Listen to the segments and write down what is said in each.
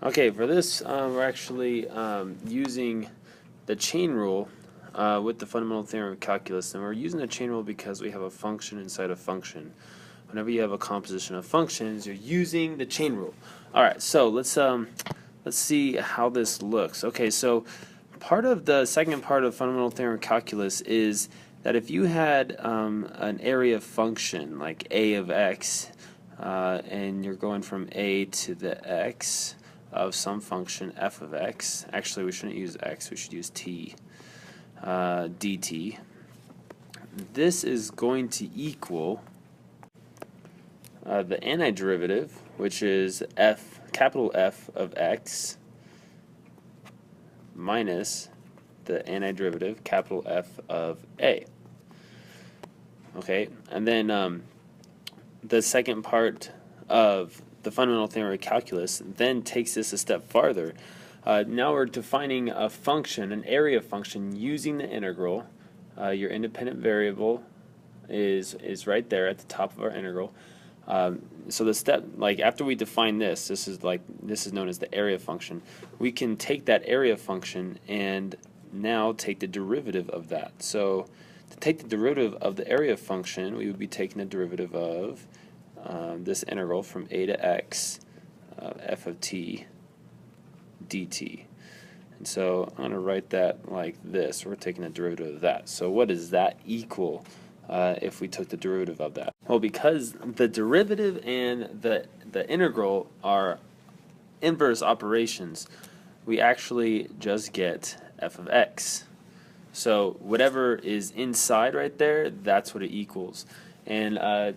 Okay, for this, we're actually using the chain rule with the fundamental theorem of calculus, and we're using the chain rule because we have a function inside a function. Whenever you have a composition of functions, you're using the chain rule. All right, so let's see how this looks. Okay, so part of the second part of fundamental theorem of calculus is that if you had an area function like a of x, and you're going from a to the x of some function f of x. Actually, we shouldn't use x, we should use t, dt. This is going to equal the antiderivative, which is capital F of x, minus the antiderivative, capital F of a. Okay, and then the second part of the fundamental theorem of calculus then takes this a step farther. Now we're defining a function, an area function, using the integral. Your independent variable is right there at the top of our integral. So the step, like after we define this, this is known as the area function. We can take that area function and now take the derivative of that. So to take the derivative of the area function, we would be taking the derivative of this integral from a to x, f of t dt. And so I'm going to write that like this. We're taking the derivative of that. So what does that equal if we took the derivative of that? Well, because the derivative and the integral are inverse operations, we actually just get f of x. So whatever is inside right there, that's what it equals. And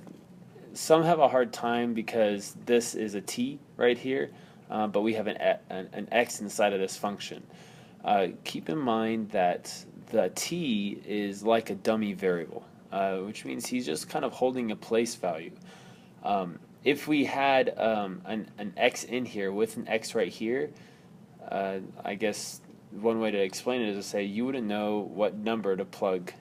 some have a hard time because this is a t right here, but we have an x inside of this function. Keep in mind that the t is like a dummy variable, which means he's just kind of holding a place value. If we had an x in here with an x right here, I guess one way to explain it is to say you wouldn't know what number to plug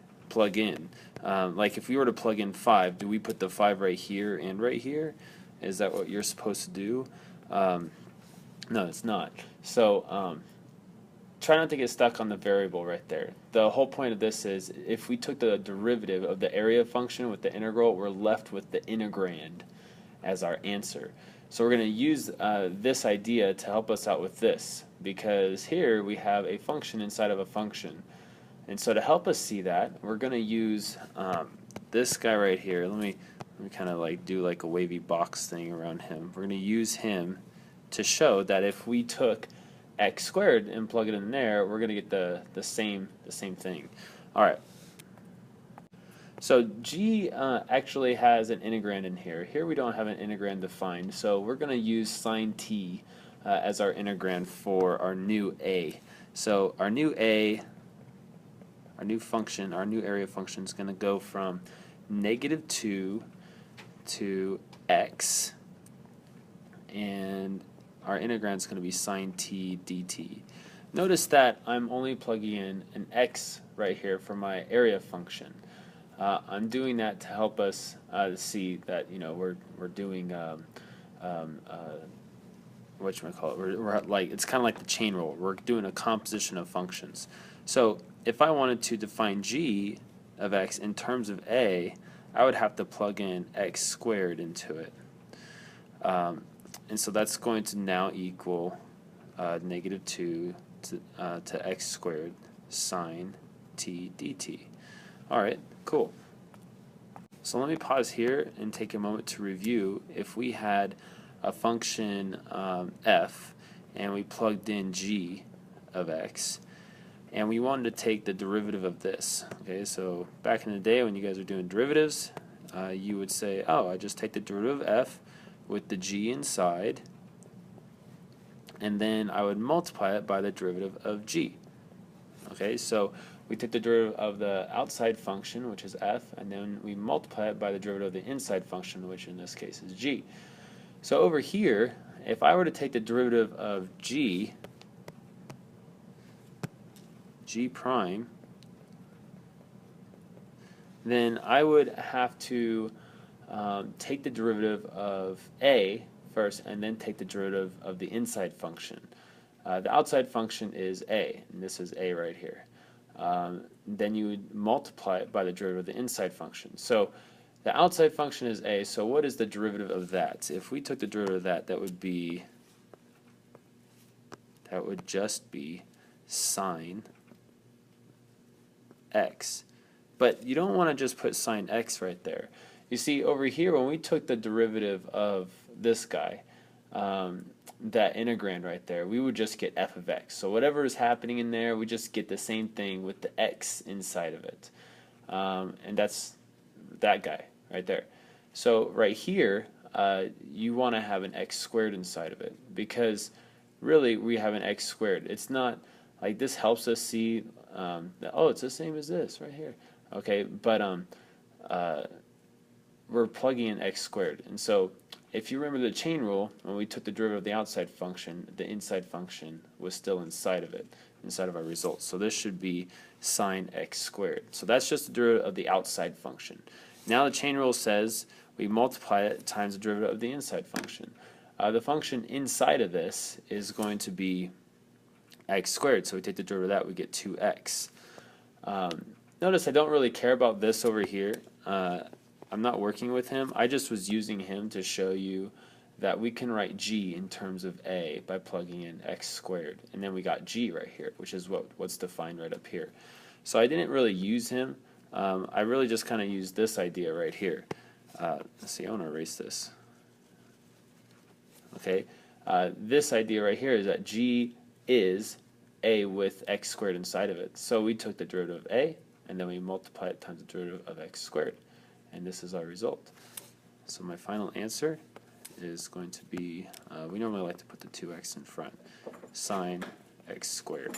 in. Like if we were to plug in 5, do we put the 5 right here and right here? Is that what you're supposed to do? No, it's not. So try not to get stuck on the variable right there. The whole point of this is if we took the derivative of the area function with the integral, we're left with the integrand as our answer. So we're going to use this idea to help us out with this, because here we have a function inside of a function. And so to help us see that, we're going to use this guy right here. Let me kind of like do like a wavy box thing around him. We're going to use him to show that if we took x squared and plug it in there, we're going to get the same thing. All right. So g actually has an integrand in here. Here we don't have an integrand defined, so we're going to use sine t as our integrand for our new a. So our new a, our new function, our new area function is going to go from -2 to x, and our integrand is going to be sine t dt. Notice that I'm only plugging in an x right here for my area function. I'm doing that to help us see that we're doing whatchamacallit, we're like, it's kind of like the chain rule. We're doing a composition of functions. So if I wanted to define g of x in terms of a, I would have to plug in x squared into it. And so that's going to now equal -2 to x squared sine t dt. Alright, cool. So let me pause here and take a moment to review. If we had a function f and we plugged in g of x and we wanted to take the derivative of this. Okay, so back in the day when you guys are doing derivatives, you would say, oh, I just take the derivative of f with the g inside, and then I would multiply it by the derivative of g. Okay, so we take the derivative of the outside function, which is f, and then we multiply it by the derivative of the inside function, which in this case is g. So over here, if I were to take the derivative of g prime, then I would have to take the derivative of a first and then take the derivative of the inside function. The outside function is a, and this is a right here. Then you would multiply it by the derivative of the inside function. So the outside function is a, so what is the derivative of that? If we took the derivative of that, that would just be sine x. But you don't want to just put sine x right there. You see, over here, when we took the derivative of this guy, that integrand right there, we would just get f of x. So whatever is happening in there, we just get the same thing with the x inside of it. And that's that guy right there. So right here, you want to have an x squared inside of it, because really we have an x squared. It's not like this helps us see that, oh, it's the same as this right here. Okay, but we're plugging in x squared. And so if you remember the chain rule, when we took the derivative of the outside function, the inside function was still inside of it, inside of our result. So this should be sine x squared. So that's just the derivative of the outside function. Now the chain rule says we multiply it times the derivative of the inside function. The function inside of this is going to be x squared. So we take the derivative of that, we get 2x. Notice I don't really care about this over here. I'm not working with him. I just was using him to show you that we can write g in terms of a by plugging in x squared. And then we got g right here, which is what's defined right up here. So I didn't really use him. I really just kind of used this idea right here. Let's see, I want to erase this. Okay, this idea right here is that g is a with x squared inside of it. So we took the derivative of a, and then we multiply it times the derivative of x squared. And this is our result. So my final answer is going to be, we normally like to put the 2x in front, sine x squared.